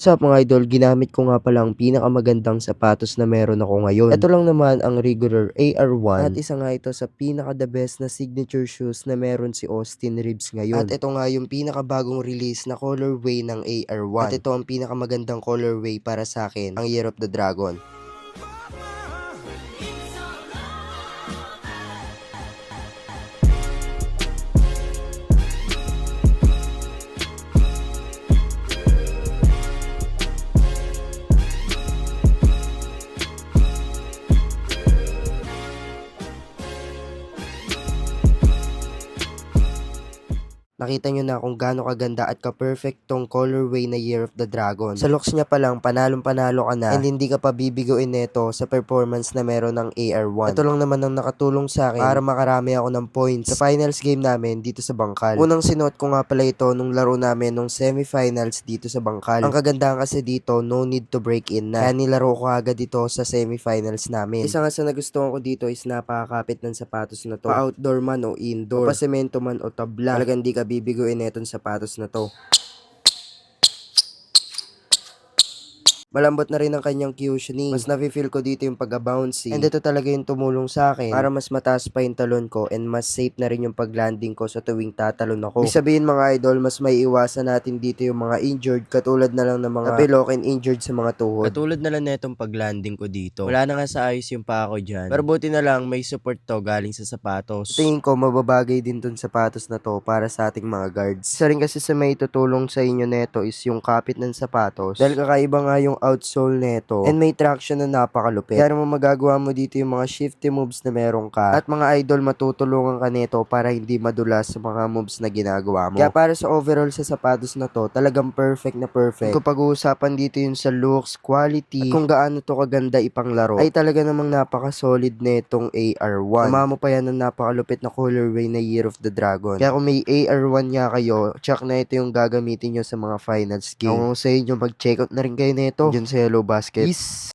What's up mga idol, ginamit ko nga pala ang pinakamagandang sapatos na meron ako ngayon. Ito lang naman ang regular AR1 at isa nga ito sa pinaka the best na signature shoes na meron si Austin Reeves ngayon. At ito nga yung pinakabagong release na colorway ng AR1. At ito ang pinakamagandang colorway para sa akin, ang Year of the Dragon. Nakita nyo na kung gaano kaganda at ka-perfect tong colorway na Year of the Dragon. Sa looks niya pa lang, panalong-panalo ka na and hindi ka pa bibiguin neto sa performance na meron ng AR1. Ito lang naman ang nakatulong sa akin para makarami ako ng points sa finals game namin dito sa Bangkal. Unang sinuot ko nga pala ito nung laro namin nung semifinals dito sa Bangkal. Ang kagandahan kasi dito, no need to break in na. Kaya nilaro ko agad dito sa semifinals namin. Isa nga sa nagustuhan ko dito is napakakapit ng sapatos na to. Pa-outdoor man o indoor, pa-semento man o tabla. Talagang di ka bibiguin netong sapatos na to. Malambot na rin ang kanyang cushioning. Mas nafe-feel ko dito yung pag-bouncy. And ito talaga yung tumulong sa akin para mas mataas pa yung talon ko and mas safe na rin yung pag-landing ko sa tuwing tatalon ako. Ibig sabihin mga idol, mas may iwasan natin dito yung mga injured katulad na lang ng mga napilokin injured sa mga tuhod. Katulad na lang netong pag-landing ko dito. Wala na nga sa ayos yung pa ako dyan. Pero buti na lang may support to galing sa sapatos. Tingin ko mababagay din tong sapatos na to para sa ating mga guards. Isa rin kasi sa may tutulong sa inyo neto is yung kapit ng sapatos. Dahil kakaiba nga yung outsole neto and may traction na napakalupit. Kaya naman magagawa mo dito yung mga shifty moves na meron ka at mga idol matutulungan ka neto para hindi madulas sa mga moves na ginagawa mo. Kaya para sa overall sa sapatos na to, talagang perfect na perfect. Kung pag-uusapan dito yung sa looks, quality, at kung gaano to kaganda ipanglaro, ay talaga namang napaka-solid netong AR1. Sama mo pa yan ng napakalupit na colorway na Year of the Dragon. Kaya kung may AR1 nga kayo, check na ito yung gagamitin nyo sa mga finals game. Kung sa inyo, mag-check out na rin kayo neto dyan sa Hello Basket. Peace!